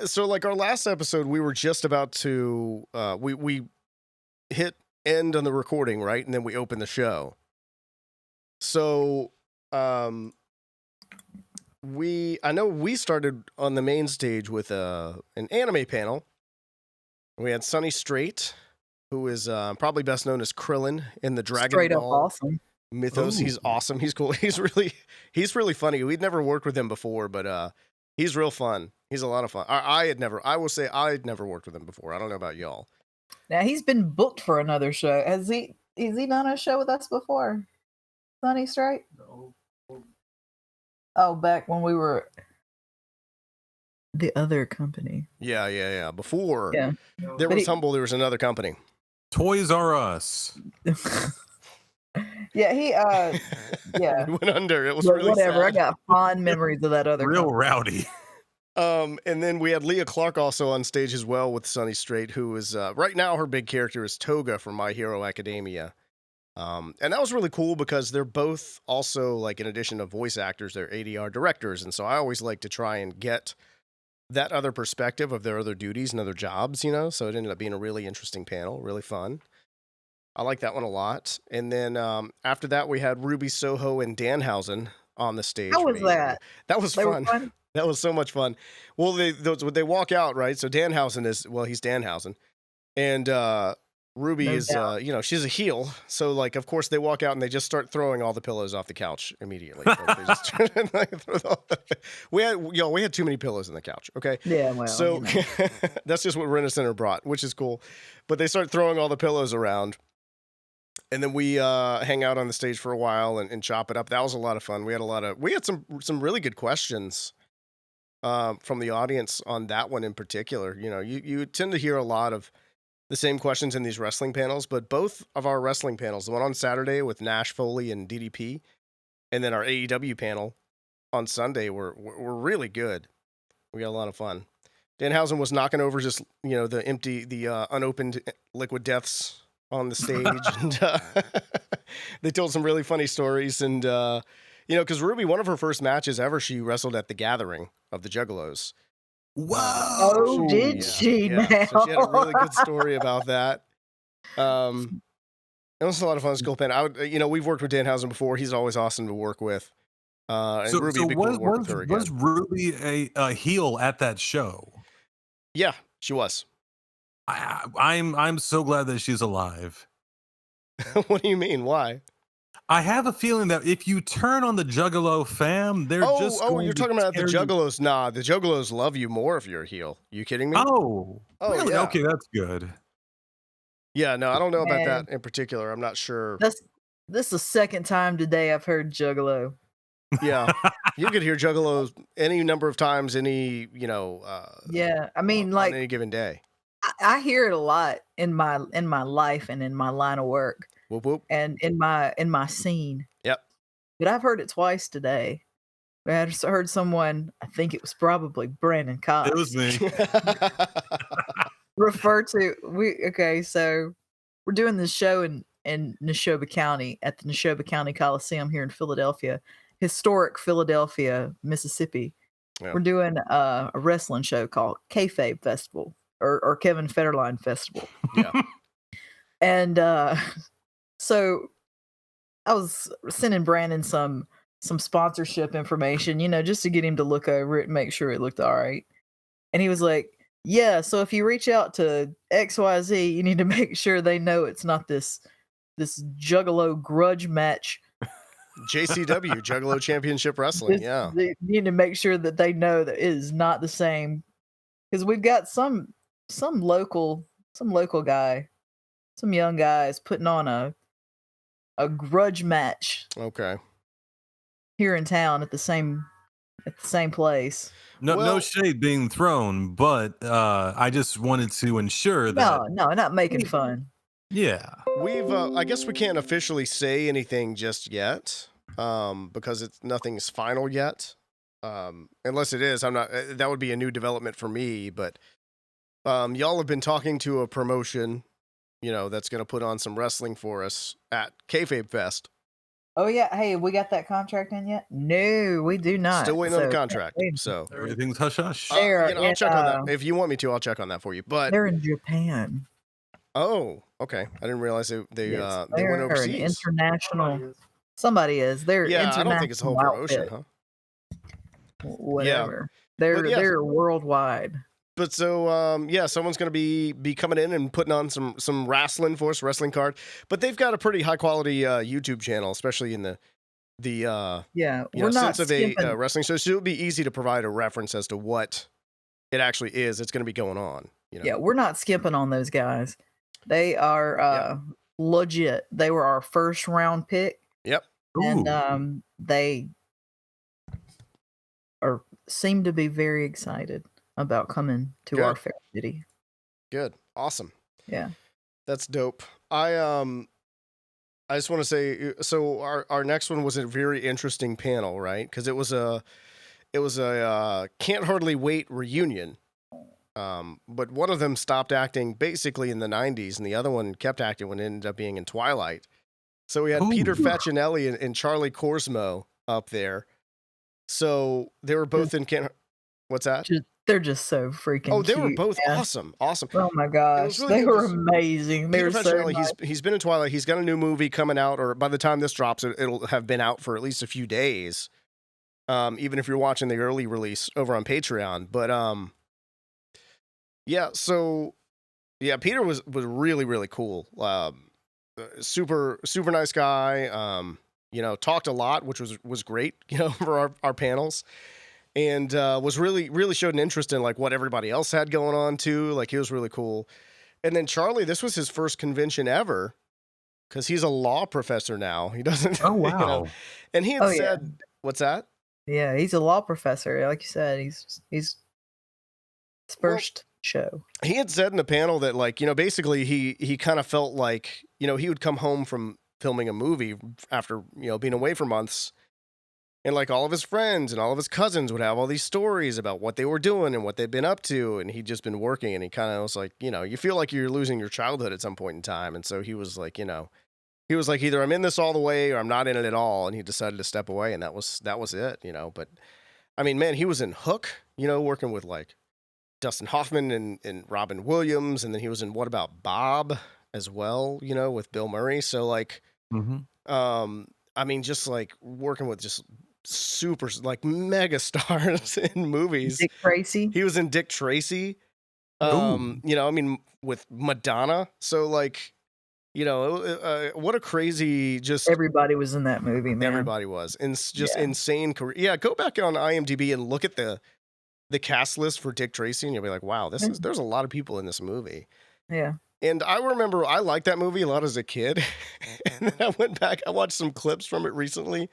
So like our last episode, we were just about to we hit end on the recording, right? And then we open the show. So I know we started on the main stage with an anime panel. We had Sonny Strait, who is probably best known as Krillin in the Dragon Straight up Ball awesome. mythos. Ooh. He's awesome. He's cool. He's really funny. We'd never worked with him before, but he's real fun. He's a lot of fun. I will say I'd never worked with him before. I don't know about y'all. Now he's been booked for another show. Has he done a show with us before? Sonny Strait? No. Oh, back when we were the other company. Yeah. Before Yeah. there But was Humbl, there was another company. Toys R Us. Yeah, he yeah. It went under. It was But really whatever. I sad. got fond memories of that other Real company. rowdy. And then we had Leah Clark also on stage as well with Sonny Strait, who is right now her big character is Toga from My Hero Academia. And that was really cool because they're both also, like, in addition to voice actors, they're ADR directors. And so I always like to try and get that other perspective of their other duties and other jobs, you know? So it ended up being a really interesting panel, really fun. I like that one a lot. And then after that, we had Ruby Soho and Danhausen on the stage. How from was AEW. that? That was They were fun. fun? That was so much fun. Well, they walk out, right? So Danhausen he's Danhausen. And Ruby No is, doubt. she's a heel. So, like, of course, they walk out and they just start throwing all the pillows off the couch immediately. Like, they just we had too many pillows on the couch, okay? Yeah, well. So you know. that's just what Rent Center brought, which is cool. But they start throwing all the pillows around. And then we hang out on the stage for a while and chop it up. That was a lot of fun. We had some really good questions from the audience on that one in particular. You know, you tend to hear a lot of the same questions in these wrestling panels, but both of our wrestling panels, the one on Saturday with Nash, Foley, and DDP, and then our AEW panel on Sunday were really good. We got a lot of fun. Danhausen was knocking over just, the unopened Liquid Deaths on the stage, and they told some really funny stories. And because Ruby, one of her first matches ever, she wrestled at the Gathering of the Juggalos. Whoa! Oh, did she now? So she had a really good story about that. It was a lot of fun. It's cool, pen. We've worked with Danhausen before. He's always awesome to work with. And Ruby, it'd be cool to work with her again. Was Ruby a heel at that show? Yeah, she was. I'm so glad that she's alive. What do you mean? Why? I have a feeling that if you turn on the Juggalo fam, they're just you're talking about the Juggalos. Nah, the Juggalos love you more if you're a heel. You kidding me? Oh, really? Yeah. Okay, that's good. Yeah, no, I don't know about that in particular. I'm not sure. This is the second time today I've heard Juggalo. Yeah, you could hear Juggalos any number of times, yeah, I mean, like, on any given day. I hear it a lot in my life and in my line of work. Whoop whoop. And in my scene. Yep. But I've heard it twice today. I heard someone, I think it was probably Brandon Cox. It was me. refer to so we're doing this show in Neshoba County at the Neshoba County Coliseum here in Philadelphia, historic Philadelphia, Mississippi. Yeah. We're doing a wrestling show called Kayfabe Festival or Kevin Federline Festival. Yeah. And so I was sending Brandon some sponsorship information, just to get him to look over it and make sure it looked all right. And he was like, yeah, so if you reach out to XYZ, you need to make sure they know it's not this Juggalo grudge match. JCW, Juggalo Championship Wrestling, yeah. You need to make sure that they know that it is not the same. Because we've got some local guy, some young guys putting on a grudge match. Okay. Here in town at the same place. No shade being thrown, but I just wanted to ensure that. No, not making fun. Yeah. We've, I guess we can't officially say anything just yet, because nothing's final yet. Unless it is, that would be a new development for me, but y'all have been talking to a promotion, that's going to put on some wrestling for us at Kayfabe Fest. Oh yeah, hey, we got that contract in yet? No, we do not. Still waiting on the contract. So everything's hush hush. I'll check on that. If you want me to, I'll check on that for you. But they're in Japan. Oh, okay. I didn't realize they went overseas. International. Somebody is. They're I don't think it's a whole promotion, huh? Whatever. They're worldwide. But so someone's going to be coming in and putting on some wrestling for us, wrestling card. But they've got a pretty high quality YouTube channel, especially in the we're not sense of a wrestling show. So it'll be easy to provide a reference as to what it actually is. It's going to be going on. Yeah, we're not skimping on those guys. They are legit. They were our first round pick. Yep. And they seem to be very excited about coming to our fair city. Good. Awesome. Yeah. That's dope. I just want to say, so our next one was a very interesting panel, right? Because it was a Can't Hardly Wait reunion. But one of them stopped acting basically in the 90s, and the other one kept acting when it ended up being in Twilight. So we had Peter Facinelli and Charlie Korsmo up there. So they were both in What's that? They're just so freaking they cute, were both awesome. Oh my gosh. Really they were amazing. They were so nice. He's been in Twilight. He's got a new movie coming out, or by the time this drops, it'll have been out for at least a few days. Even if you're watching the early release over on Patreon. But Peter was really, really cool. Super nice guy. Talked a lot, which was great, for our panels. And was really showed an interest in like what everybody else had going on too. Like he was really cool. And then Charlie, this was his first convention ever because he's a law professor now. He doesn't. Oh wow! And he had said, "What's that?" Yeah, he's a law professor. Like you said, he's his first show. He had said in the panel that like basically he kind of felt like he would come home from filming a movie after being away for months. And like all of his friends and all of his cousins would have all these stories about what they were doing and what they'd been up to. And he'd just been working, and he kind of was like, you feel like you're losing your childhood at some point in time. And so he was like, either I'm in this all the way or I'm not in it at all. And he decided to step away, and that was it, But I mean, man, he was in Hook, working with like Dustin Hoffman and Robin Williams. And then he was in What About Bob as well, with Bill Murray. So like, I mean, just like working with just super like mega stars in movies. Dick Tracy. He was in Dick Tracy. I mean, with Madonna. So like, what a crazy just everybody was in that movie, man. Everybody was. And just insane career. Yeah, go back on IMDb and look at the cast list for Dick Tracy, and you'll be like, wow, there's a lot of people in this movie. Yeah. And I remember I liked that movie a lot as a kid. And then I went back, I watched some clips from it recently,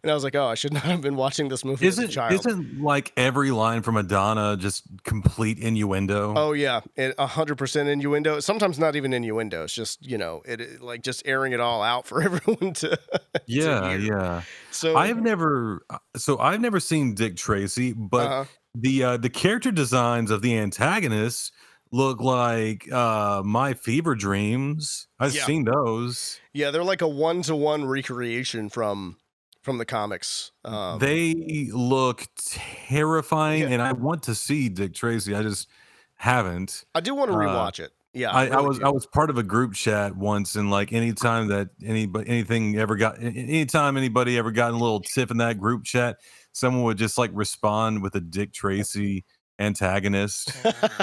and I was like, oh, I should not have been watching this movie as a child. Isn't like every line from Madonna just complete innuendo? Oh, yeah. 100% innuendo. Sometimes not even innuendo. It's just, it like just airing it all out for everyone to hear. Yeah. So I've never seen Dick Tracy, but the character designs of the antagonists look like My Fever Dreams. I've seen those. Yeah, they're like a 1-to-1 recreation from the comics. They look terrifying, and I want to see Dick Tracy. I just haven't. I do want to rewatch it. Yeah, I was part of a group chat once, and like anytime anybody ever got a little tip in that group chat, someone would just like respond with a Dick Tracy antagonist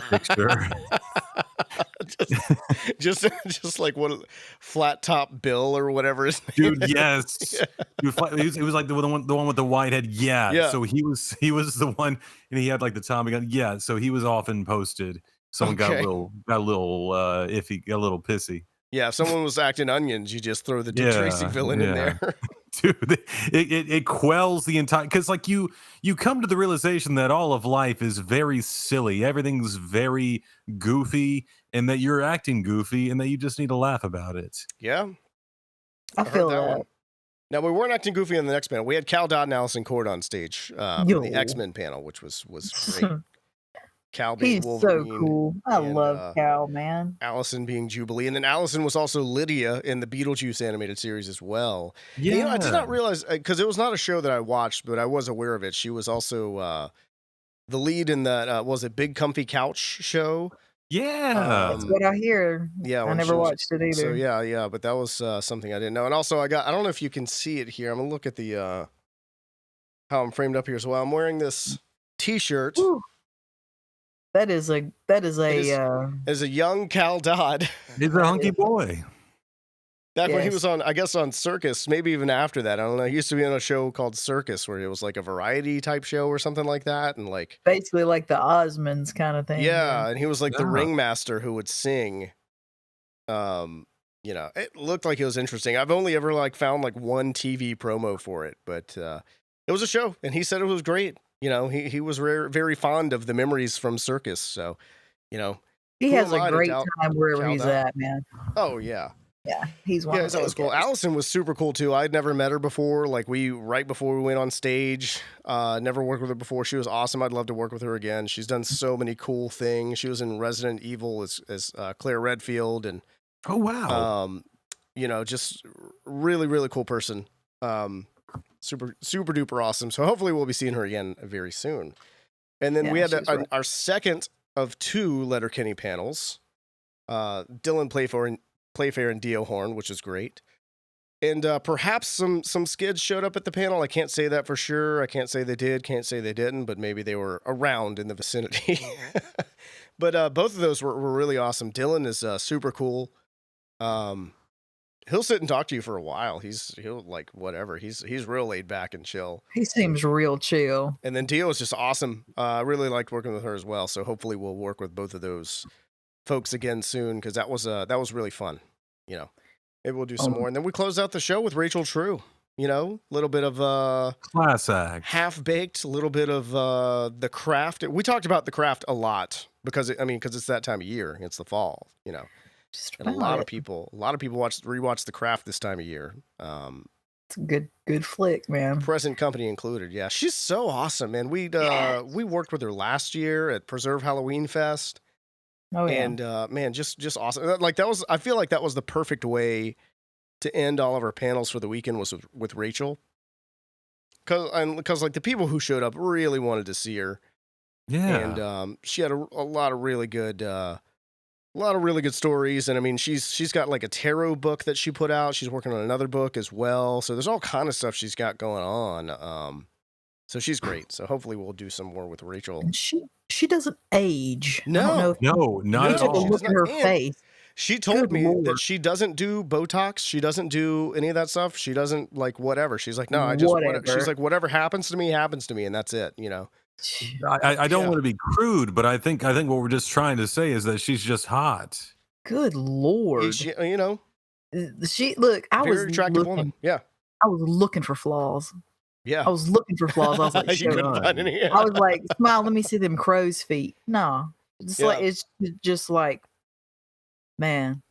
picture. just like what Flat Top Bill or whatever his name Dude, yes. He was like the one with the white head. Yeah. So he was the one, and he had like the Tommy gun. Yeah. So he was often posted. Someone got a little iffy, got a little pissy. Yeah, if someone was acting onions, you just throw the Dick Tracy villain in there. Dude, it quells the entire, because like you come to the realization that all of life is very silly, everything's very goofy, and that you're acting goofy, and that you just need to laugh about it. Yeah, I feel that one. Now, we weren't acting goofy on the next panel. We had Cal Dodd and Alyson Cord on stage for the X-Men panel, which was great. Cal being He's so Wolverine. cool. I love Cal, man. Alyson being Jubilee. And then Alyson was also Lydia in the Beetlejuice animated series as well. Yeah. And, I did not realize, because it was not a show that I watched, but I was aware of it. She was also the lead in that, was it Big Comfy Couch show? Yeah. That's what I hear. Yeah. I never watched it either. So yeah, but that was something I didn't know. And also I don't know if you can see it here. I'm going to look at the, how I'm framed up here as well. I'm wearing this t-shirt. Ooh. That is a as a young Cal Dodd. He's a hunky boy. Back when he was on, I guess, on Circus, maybe even after that. I don't know. He used to be on a show called Circus where it was like a variety type show or something like that. And like basically like the Osmonds kind of thing. Yeah, and he was like the ringmaster who would sing. It looked like it was interesting. I've only ever like found like one TV promo for it, but it was a show and he said it was great. He was very fond of the memories from Circus. So, he has a great time wherever he's at, man. Oh, yeah. Yeah, he's one of those cool. Alyson was super cool, too. I'd never met her before. Like, right before we went on stage, never worked with her before. She was awesome. I'd love to work with her again. She's done so many cool things. She was in Resident Evil as Claire Redfield. And, oh, wow. Just really, really cool person. Super, super duper awesome. So hopefully we'll be seeing her again very soon. And then we had our second of 2 Letterkenny panels. Dylan Playfair and Dio Horn, which is great. And perhaps some skids showed up at the panel. I can't say that for sure. I can't say they did, can't say they didn't, but maybe they were around in the vicinity. But both of those were really awesome. Dylan is super cool. He'll sit and talk to you for a while. He'll like whatever. He's real laid back and chill. He seems real chill. And then Dio is just awesome. I really liked working with her as well. So hopefully we'll work with both of those folks again soon, because that was really fun. Maybe we'll do some more. And then we close out the show with Rachel True. A little bit of class act, half baked, a little bit of the craft. We talked about the craft a lot because it's that time of year. It's the fall. And a lot of people rewatch the craft this time of year. It's a good flick, man. Present company included. Yeah, she's so awesome, man. We worked with her last year at Preserve Halloween Fest. Oh yeah. And man, just awesome. Like that was, I feel like that was the perfect way to end all of our panels for the weekend was with Rachel. Because like the people who showed up really wanted to see her. Yeah. And she had a lot of really good stories. And she's got like a tarot book that she put out. She's working on another book as well. So there's all kind of stuff she's got going on. So she's great. So hopefully we'll do some more with Rachel. And she doesn't age. No, not at all. Look at her face. She told me that she doesn't do Botox. She doesn't do any of that stuff. She doesn't like whatever. She's like, no, she's like, whatever happens to me, and that's it. I don't want to be crude, but I think what we're just trying to say is that she's just hot. Good Lord. She, I very attractive woman. Yeah. I was looking for flaws. Yeah. I was looking for flaws. I was like, you couldn't find any. I was like, smile, let me see them crow's feet. No. It's just like, man,